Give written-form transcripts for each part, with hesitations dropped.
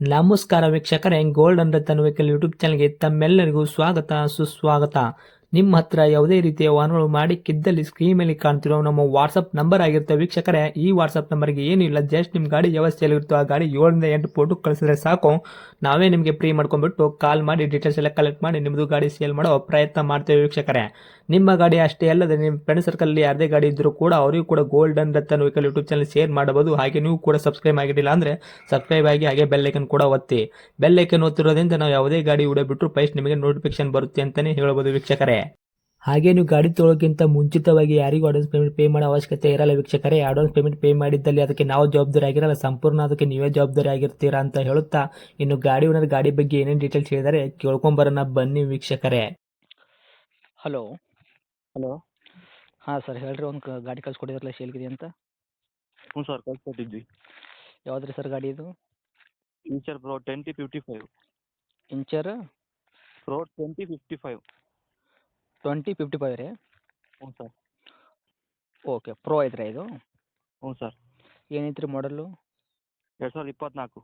ನಮಸ್ಕಾರ ವೀಕ್ಷಕರೇ, gold and Ratan vehicle YouTube ಚಾನಲ್ಗೆ ತಮ್ಮೆಲ್ಲರಿಗೂ ಸ್ವಾಗತ ಸುಸ್ವಾಗತ. ನಿಮ್ಮ ಹತ್ರ ಯಾವುದೇ ರೀತಿಯ ವಾಹನಗಳು ಮಾಡಿಕ್ಕಿದ್ದಲ್ಲಿ ಸ್ಕ್ರೀನ್ ಮೇಲೆ ಕಾಣ್ತಿರೋ ನಮ್ಮ ವಾಟ್ಸಪ್ ನಂಬರ್ ಆಗಿರುತ್ತೆ ವೀಕ್ಷಕರೇ. ಈ ವಾಟ್ಸಪ್ ನಂಬರ್ಗೆ ಏನಿಲ್ಲ, ಜಸ್ಟ್ ನಿಮ್ಮ ಗಾಡಿ ವ್ಯವಸ್ಥೆಯಲ್ಲಿರುತ್ತೋ ಆ ಗಾಡಿ 7 ರಿಂದ 8 ಫೋಟೋ ಕಳಿಸಿದ್ರೆ ಸಾಕು, ನಾವೇ ನಿಮಗೆ ಫ್ರೀ ಮಾಡ್ಕೊಂಡ್ಬಿಟ್ಟು ಕಾಲ್ ಮಾಡಿ ಡೀಟೇಲ್ಸ್ ಎಲ್ಲ ಕಲೆಕ್ಟ್ ಮಾಡಿ ನಿಮ್ಮದು ಗಾಡಿ ಸೇಲ್ ಮಾಡೋ ಪ್ರಯತ್ನ ಮಾಡ್ತೇವೆ ವೀಕ್ಷಕರೇ. ನಿಮ್ಮ ಗಾಡಿ ಅಷ್ಟೇ ಅಲ್ಲದೆ ನಿಮ್ಮ ಫ್ರೆಂಡ್ ಸರ್ಕಲ್ ಯಾರದೇ ಗಾಡಿ ಇದ್ದರೂ ಕೂಡ ಅವರಿಗೂ ಕೂಡ gold and Ratan vehicle YouTube channel share ಮಾಡಬಹುದು. ಹಾಗೆ ನೀವು ಕೂಡ ಸಬ್ಸ್ಕ್ರೈಬ್ ಆಗಿರಲಿಲ್ಲ ಅಂದರೆ ಸಬ್ಸ್ಕ್ರೈಬ್ ಆಗಿ ಹಾಗೆ ಬೆಲ್ ಐಕನ್ ಕೂಡ ಒತ್ತಿ. ಬೆಲ್ ಐಕನ್ ಒತ್ತಿರೋದ್ರಿಂದ ನಾವು ಯಾವುದೇ ಗಾಡಿ ವಿಡಿಯೋ ಬಿಟ್ಟರು ಫಸ್ಟ್ ನಿಮಗೆ ನೋಟಿಫಿಕೇಶನ್ ಬರುತ್ತೆ ಅಂತಾನೆ ಹೇಳ್ಬೋದು ವೀಕ್ಷಕರೇ. ಹಾಗೆ ನೀವು ಗಾಡಿ ತೊಳೋಕ್ಕಿಂತ ಮುಂಚಿತವಾಗಿ ಯಾರಿಗೂ ಅಡ್ವಾನ್ಸ್ ಪೇಮೆಂಟ್ ಪೇ ಮಾಡೋ ಅವಶ್ಯಕತೆ ಇರಲ್ಲ ವೀಕ್ಷಕರೇ. ಅಡ್ವಾನ್ಸ್ ಪೇಮೆಂಟ್ ಪೇ ಮಾಡಿದ್ದಲ್ಲಿ ಅದಕ್ಕೆ ನಾವು ಜವಾಬ್ದಾರಿ ಆಗಿರಲ್ಲ, ಸಂಪೂರ್ಣ ಅದಕ್ಕೆ ನೀವೇ ಜವಾಬ್ದಾರಿ ಆಗಿರ್ತೀರಾ ಅಂತ ಹೇಳುತ್ತಾ, ಇನ್ನು ಗಾಡಿ ಓನರ್ ಗಾಡಿ ಬಗ್ಗೆ ಏನೇನು ಡೀಟೇಲ್ಸ್ ಹೇಳಿದರೆ ಕೇಳ್ಕೊಂಬರೋಣ ಬನ್ನಿ ವೀಕ್ಷಕರೇ. ಹಲೋ. ಹಲೋ. ಹಾಂ ಸರ್, ಹೇಳ್ರಿ. ಒಂದು ಗಾಡಿ ಕಳ್ಸಿಕೊಟ್ಟಿದ್ರಲ್ಲ ಸೇಲ್ಗಿದೆ ಅಂತ. ಹ್ಞೂ ಸರ್, ಕಳ್ಸಿಕೊಟ್ಟಿದ್ವಿ. ಯಾವ್ದು ರೀ ಸರ್ ಗಾಡಿ ಇದು? ಈಚರ್ ಪ್ರೋ 2055. ಇಂಚರ್ ಪ್ರೋ 2055. 2055 ರೀ? ಹ್ಞೂ ಸರ್. ಓಕೆ, ಪ್ರೋ ಐತ್ರಿ ಇದು? ಹ್ಞೂ ಸರ್. ಏನೈತೆ ರೀ ಮಾಡಲು? 2024.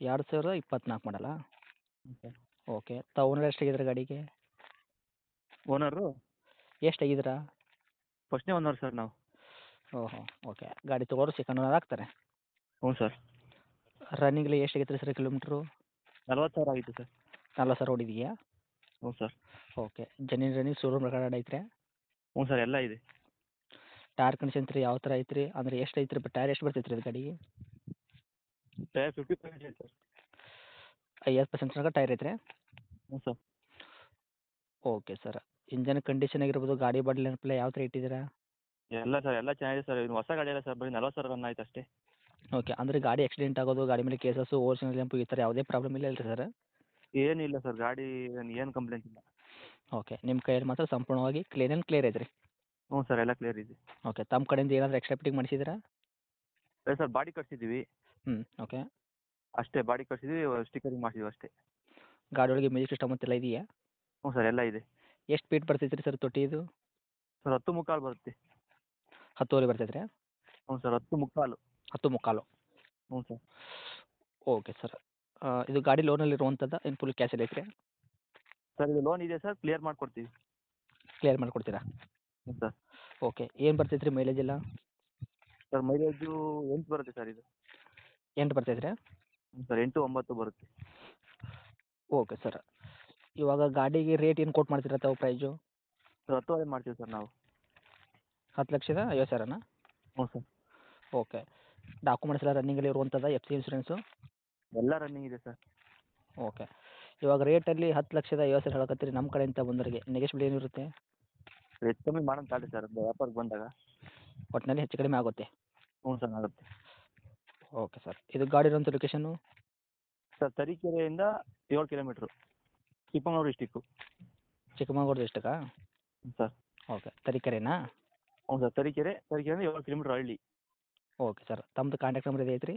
2024 ಮಾಡಲ್ಲ? ಹ್ಞೂ ಸರ್. ಓಕೆ, ತಾವು ಓನರ್ ಎಷ್ಟಾಗಿದ್ರೆ ಗಾಡಿಗೆ? ಓನರು ಎಷ್ಟಾಗಿದ್ದೀರಾ? ಫಸ್ಟ್ನೇ ಓನರ್ ಸರ್ ನಾವು. ಓಹೋ, ಓಕೆ. ಗಾಡಿ ತೊಗೊಳೋರು ಸೆಕೆಂಡ್ ಓನರ್ ಆಗ್ತಾರೆ? ಹ್ಞೂ ಸರ್. ರನ್ನಿಂಗ್ಲಿ ಎಷ್ಟಾಗೈತೆ ರೀ ಸರ್ ಕಿಲೋಮೀಟ್ರು? 40,000 ಆಗಿತ್ತು ಸರ್. 40,000 ಓಡಿದೆಯಾ? ಹ್ಞೂ sir. Okay. Running showroom record ಐತ್ರಿ? ಹ್ಞೂ ಸರ್, ಎಲ್ಲ ಇದೆ. ಟೈರ್ ಕಂಡೀಷನ್ ರೀ ಯಾವ ಥರ ಐತ್ರಿ? ಅಂದರೆ ಎಷ್ಟು ಐತ್ರಿ, ಟೈರ್ ಎಷ್ಟು ಬರ್ತೈತೆ ರೀ ಇದು ಗಾಡಿಗೆ? ಟೈರ್ 50% ಇದೆ ಸರ್. 50% ತನಕ ಟೈರ್ ಐತ್ರಿ? ಹ್ಞೂ sir. Okay sir. Engine condition ಆಗಿರ್ಬೋದು, ಗಾಡಿ ಬಾಡಿ ನೆನಪಲ್ಲ ಯಾವ ಥರ ಇಟ್ಟಿದ್ದೀರಾ? ಎಲ್ಲ ಸರ್, ಎಲ್ಲ ಚೆನ್ನಾಗಿದೆ ಸರ್. ಇದು ಹೊಸ ಗಾಡಿ ಅಲ್ಲ ಸರ್, ಬರೀ 40,000 ರನ್ ಆಯ್ತು ಅಷ್ಟೇ. ಓಕೆ. ಅಂದರೆ ಗಾಡಿ ಆಕ್ಸಿಡೆಂಟ್ ಆಗೋದು, ಗಾಡಿ ಮೇಲೆ ಕೇಸಸ್ಸು, ಓರ್ಜಿನಲ್ ನೆನಪು ಈ ಥರ ಯಾವುದೇ ಪ್ರಾಬ್ಲಮ್ ಇಲ್ಲ ಅಲ್ರಿ ಸರ್? ಏನಿಲ್ಲ ಸರ್, ಗಾಡಿ ಏನು ಕಂಪ್ಲೇಂಟ್ ಇಲ್ಲ. ಓಕೆ. ನಿಮ್ಮ ಕೈಯಲ್ಲಿ ಮಾತ್ರ ಸಂಪೂರ್ಣವಾಗಿ ಕ್ಲಿಯರ್ ಐತ್ರಿ? ಹ್ಞೂ ಸರ್, ಎಲ್ಲ ಕ್ಲಿಯರ್ ಇದೆ. ಓಕೆ. ತಮ್ಮ ಕಡೆಯಿಂದ ಏನಾದರೂ ಎಕ್ಸ್ಟ್ರಾ ಫಿಟ್ಟಿಂಗ್ ಮಾಡಿಸಿದ್ದೀರಾ? ಅದೇ ಸರ್, ಬಾಡಿ ಕಟ್ಸಿದ್ದೀವಿ ಓಕೆ. ಅಷ್ಟೇ. ಬಾಡಿ ಕಟ್ಸಿದ್ವಿ, ಸ್ಟಿಕರಿಂಗ್ ಮಾಡಿಸಿದ್ವಿ ಅಷ್ಟೇ. ಗಾಡಿ ಒಳಗೆ ಮ್ಯೂಸಿಕ್ ಸಿಸ್ಟಮ್ ಅಂತೆಲ್ಲ ಇದೆಯಾ? ಹ್ಞೂ ಸರ್, ಎಲ್ಲ ಇದೆ. ಎಷ್ಟು ಫೀಟ್ ಬರ್ತೈತೆ ರೀ ಸರ್ ತೊಟ್ಟಿ ಇದು? ಸರ್ 10 ಮುಕ್ಕಾಲು ಬರುತ್ತೆ. 10 ಬರ್ತೈತೆ ರೀ? ಹ್ಞೂ ಸರ್, 10 ಮುಕ್ಕಾಲು. 10 ಮುಕ್ಕಾಲು. ಹ್ಞೂ ಸರ್. Okay sir. ಇದು ಗಾಡಿ ಲೋನಲ್ಲಿ ಇರುವಂಥದ್ದು ಏನು ಫುಲ್ ಕ್ಯಾಶಲ್ಲಿ ಐತ್ರಿ? ಸರ್, ಇದು ಲೋನ್ ಇದೆ ಸರ್, ಕ್ಲಿಯರ್ ಮಾಡಿಕೊಡ್ತೀವಿ. ಕ್ಲಿಯರ್ ಮಾಡಿಕೊಡ್ತೀರಾ? ಹ್ಞೂ ಸರ್. ಓಕೆ. ಏನು ಬರ್ತೈತೆ ರೀ ಮೈಲೇಜ್ ಎಲ್ಲ? ಸರ್, ಮೈಲೇಜು 8 ಬರುತ್ತೆ ಸರ್ ಇದು. 8 ಬರ್ತೈತೆ ರೀ? ಹ್ಞೂ ಸರ್, 8, 9 ಬರುತ್ತೆ. Okay sir. ಇವಾಗ ಗಾಡಿಗೆ ರೇಟ್ ಏನು ಕೋಟ್ ಮಾಡ್ತೀರಾ ತಾವು ಪ್ರೈಸು? ಸರ್, 10,000 ಮಾಡ್ತೀವಿ ಸರ್ ನಾವು. 10,50,000? ಹ್ಞೂ ಸರ್. ಓಕೆ. ಡಾಕ್ಯುಮೆಂಟ್ಸ್ ಎಲ್ಲ ರನ್ನಿಂಗಲ್ಲಿ ಇರುವಂಥದ್ದು, ಎಫ್ ಸಿ ಇನ್ಸೂರೆನ್ಸು? ಎಲ್ಲ ರನ್ನಿಂಗ್ ಇದೆ ಸರ್. ಓಕೆ. ಇವಾಗ ರೇಟಲ್ಲಿ 10,50,000 ಹೇಳಕತ್ತೀರಿ. ನಮ್ಮ ಕಡೆಯಿಂದ ಬಂದವರಿಗೆ ನೆಗೆಶ್ಬಲ್ ಏನಿರುತ್ತೆ? ಹೆಚ್ಚು ಕಮ್ಮಿ ಮಾಡೋಣ ತಾಳಿ ಸರ್, ವ್ಯಾಪಾರಕ್ಕೆ ಬಂದಾಗ. ಒಟ್ಟಿನಲ್ಲಿ ಹೆಚ್ಚು ಕಡಿಮೆ ಆಗುತ್ತೆ? ಹ್ಞೂ ಸರ್, ಆಗುತ್ತೆ. Okay sir. ಇದು ಗಾಡಿ ಇರೋಂಥ ಲೊಕೇಶನ್ನು? ಸರ್, ತರೀಕೆರೆಯಿಂದ 7 ಕಿಲೋಮೀಟ್ರು, ಚಿಕ್ಕಮಗಳೂರು ಡಿಸ್ಟಿಕ್ಕು. ಚಿಕ್ಕಮಗಳೂರು ಡಿಸ್ಟಿಕ್ಕಾ? ಹ್ಞೂ ಸರ್. ಓಕೆ. ತರೀಕೆರೆನಾ? ಹ್ಞೂ ಸರ್, ತರೀಕೆರೆಯಿಂದ 7 ಕಿಲೋಮೀಟ್ರ್ ಹಳ್ಳಿ. Okay sir. ತಮ್ಮದು ಕಾಂಟ್ಯಾಕ್ಟ್ ನಂಬರ್ ಇದೆ ಐತ್ರಿ?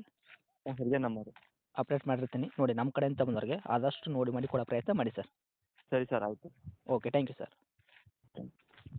ಹ್ಞೂ ಸರ್, ಇದೇ ನಂಬರು. ಅಪ್ಡೇಟ್ ಮಾಡಿರ್ತೀನಿ ನೋಡಿ. ನಮ್ಮ ಕಡೆಯಿಂದ ಬಂದವ್ರಿಗೆ ಆದಷ್ಟು ನೋಡಿ ಮಾಡಿ ಕೊಡೋ ಪ್ರಯತ್ನ ಮಾಡಿ ಸರ್. ಸರಿ ಸರ್, ಆಯಿತು. ಓಕೆ. Thank you sir.